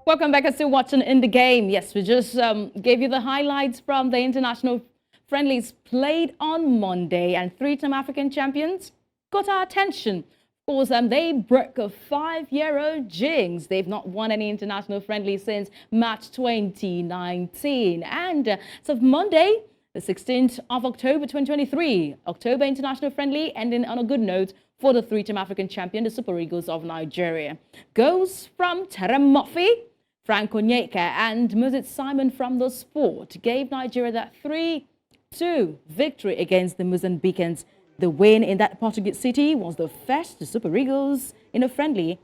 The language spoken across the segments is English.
Welcome back. I'm still watching In the Game. Yes, we just gave you the highlights from the international friendlies played on Monday, and three-time African champions got our attention. Of course, they broke a 5-year-old jinx. They've not won any international friendly since March 2019. And so Monday, the 16th of October 2023, October International Friendly, ending on a good note for the three-time African champion, the Super Eagles of Nigeria. Goals from Terem Moffi, Onyeka and Moses Simon from the sport gave Nigeria that 3-2 victory against the Mozambicans. The win in that Portuguese city was the first the Super Eagles in a friendly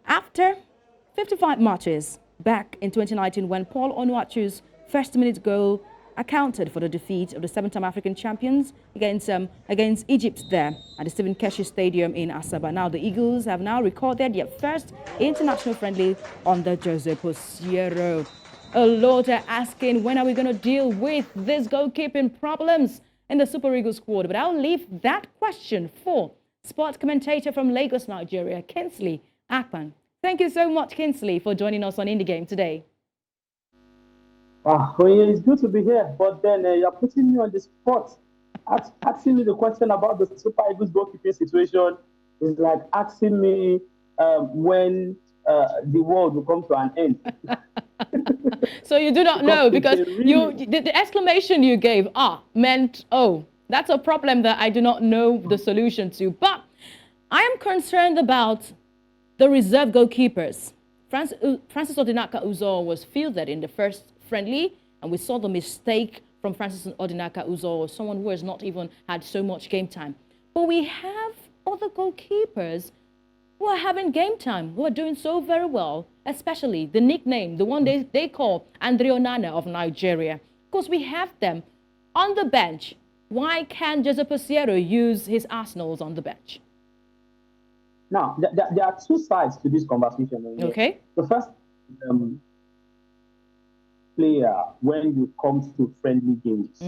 after 55 matches back in 2019 when Paul Onuachu's first-minute goal accounted for the defeat of the 7-time African champions against Egypt there at the Stephen Keshi Stadium in Asaba. Now, the Eagles have now recorded their first international friendly on the Jose Posiero. A lot are asking, when are we going to deal with these goalkeeping problems in the Super Eagles squad? But I'll leave that question for sports commentator from Lagos, Nigeria, Kingsley Akpan. Thank you so much, Kingsley, for joining us on In the Game today. Well, it's good to be here, but then you're putting me on the spot. Asking me the question about the Super Eagles goalkeeping situation is like asking me when the world will come to an end. So you do not know because the exclamation you gave meant, oh, that's a problem that I do not know the solution to. But I am concerned about the reserve goalkeepers. Francis Odinaka-Uzor was fielded in the first friendly, and we saw the mistake from Francis Odinaka-Uzor, someone who has not even had so much game time. But we have other goalkeepers who are having game time, who are doing so very well, especially the nickname, the one they call Andre Onana of Nigeria. Because we have them on the bench. Why can't Jose Posiero use his Arsenals on the bench? Now, there are two sides to this conversation. Okay. The first player when it comes to friendly games,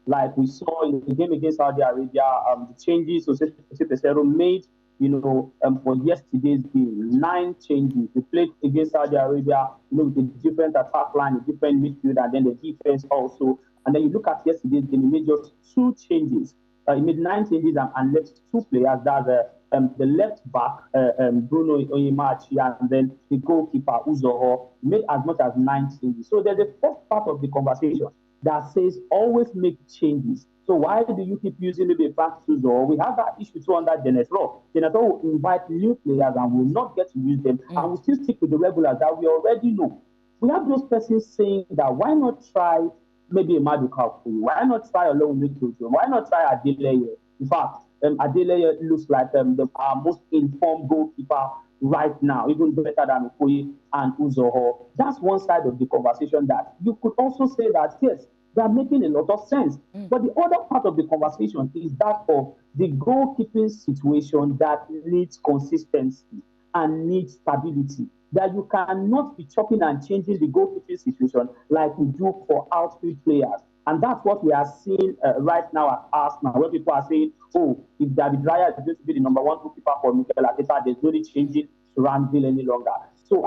like we saw in the game against Saudi Arabia, the changes Jose Posiero made, for yesterday's game, 9 changes. We played against Saudi Arabia, with a different attack line, a different midfield, and then the defense also. And then you look at yesterday's game, he made just 2 changes. He made 9 changes and left 2 players. That's the left back, Bruno Onyinyechi, and then the goalkeeper, Ogu-Obaroh, made as much as 9 changes. So there's a first part of the conversation that says always make changes. So why do you keep using maybe Francis Ogu-Obaroh? We have that issue too under Dennis Law. Dennis Law will invite new players and will not get to use them, and will still stick with the regulars that we already know. We have those persons saying that why not try maybe a Maduka? Why not try alone with Jojo? Why not try Adeleye? In fact, Adeleye looks like our most informed goalkeeper right now, even better than Okoye and Ogu-Obaroh. That's one side of the conversation that you could also say that, yes, they are making a lot of sense. But the other part of the conversation is that of the goalkeeping situation that needs consistency and needs stability. That you cannot be chopping and changing the goalkeeping situation like we do for outfield players. And that's what we are seeing right now at Arsenal, where people are saying, oh, if David Raya is going to be the number 1 goalkeeper for Mikel Arteta, there's no need changing Ramsdale any longer. So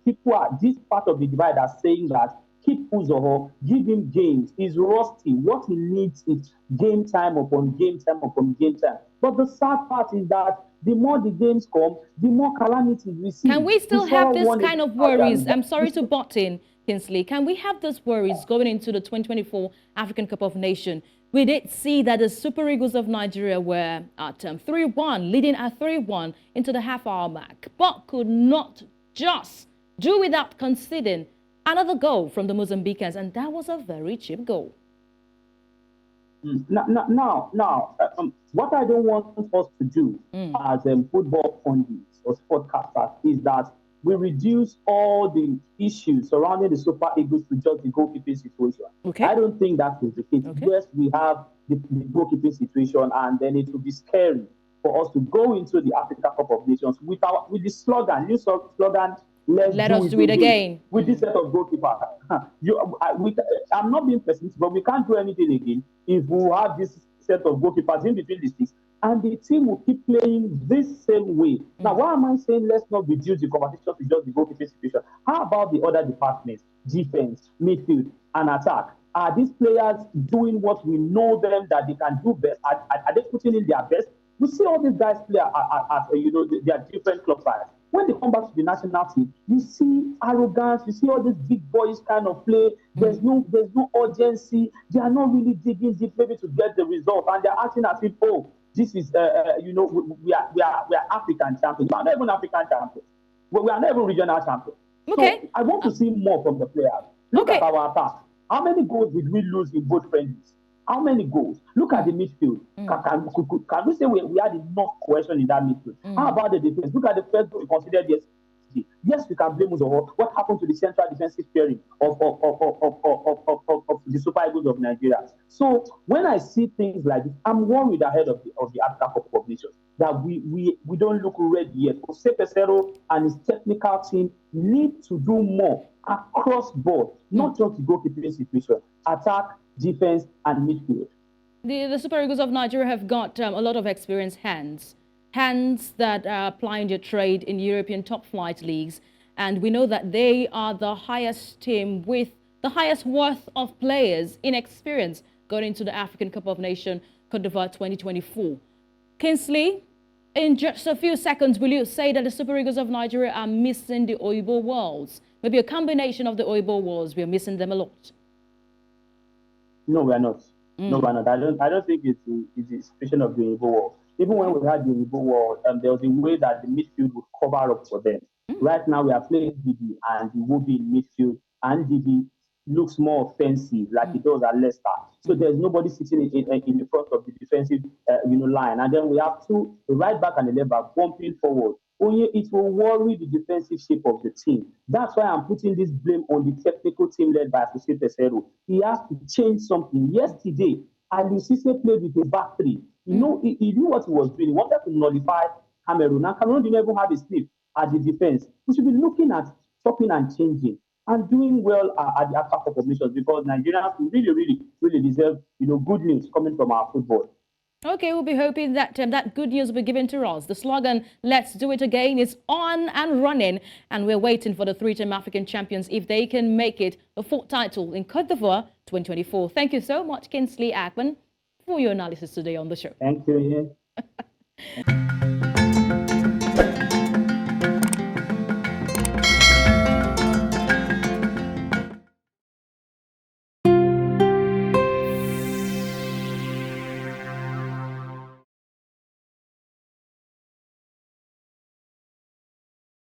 this part of the divide are saying that keep Ogu-Obaroh, give him games. He's rusty. What he needs is game time upon game time upon game time. But the sad part is that the more the games come, the more calamities we see. Can we still have this kind of worries? I'm sorry to butt in, Kingsley. Can we have those worries going into the 2024 African Cup of Nations? We did see that the Super Eagles of Nigeria were at 3-1, leading at 3-1 into the half-hour mark, but could not just do without conceding another goal from the Mozambicans, and that was a very cheap goal. Now, what I don't want us to do as football pundits or sportcasters is that we reduce all the issues surrounding the Super Eagles to just the goalkeeping situation. Okay. I don't think that is the case. Okay. Yes, we have the goalkeeping situation, and then it will be scary for us to go into the Africa Cup of Nations with the slogan, new slogan, let us do it again. With this set of goalkeepers. I'm not being pessimistic, but we can't do anything again if we have this set of goalkeepers in between the sticks and the team will keep playing this same way. Now, why am I saying let's not reduce the competition to just the goalkeeping situation? How about the other departments, defense, midfield, and attack? Are these players doing what we know them that they can do best? Are they putting in their best? You see all these guys play at their different club sides. When they come back to the national team, you see arrogance, you see all these big boys kind of play. There's no urgency. They are not really digging deep maybe to get the result, and they're acting as if, oh, this is we are African champions. We are not even African champions. We are not even regional champions. Okay. So I want to see more from the players. Look at our attack. How many goals did we lose in both friendlies? How many goals? Look at the midfield. Can we say we had enough cohesion in that midfield? How about the defense? Look at the first goal we considered yesterday. Yes, we can blame Ogu-Obaroh. What happened to the central defensive pairing of the Super Eagles of Nigeria? So when I see things like this, I'm worried ahead of the Africa Cup of Nations that we don't look ready yet. Jose Peseiro and his technical team need to do more across board, not just the goalkeeping situation, attack, defense, and midfield. The Super Eagles of Nigeria have got a lot of experienced hands that are applying their trade in European top flight leagues. And we know that they are the highest team with the highest worth of players in experience going into the African Cup of Nations, Cote d'Ivoire 2024. Kingsley, in just a few seconds, will you say that the Super Eagles of Nigeria are missing the Oyibo Worlds? Maybe a combination of the Oyibo Worlds, we are missing them a lot. No, we are not. No, we are not. I don't think it's the situation of the Oyibo World. Even when we had the Oyibo World, there was a way that the midfield would cover up for them. Right now, we are playing Didi and he will be in midfield, and Didi looks more offensive like he does at Leicester. So there's nobody sitting in the front of the defensive line. And then we have two, the right back and the left back, bumping forward. Only it will worry the defensive shape of the team. That's why I'm putting this blame on the technical team led by Jose Peseiro. He has to change something. Yesterday, Ali Cisse played with a back three. He knew what he was doing. He wanted to nullify Cameroon. And Cameroon didn't even have a sleep at the defense. We should be looking at stopping and changing and doing well at the Africa Cup of Nations, because Nigerians really deserve good news coming from our football. Okay, we'll be hoping that that good news will be given to us. The slogan, "Let's do it again," is on and running, and we're waiting for the three-time African champions if they can make it a fourth title in Cote d'Ivoire 2024. Thank you so much, Kingsley Akpan, for your analysis today on the show. Thank you.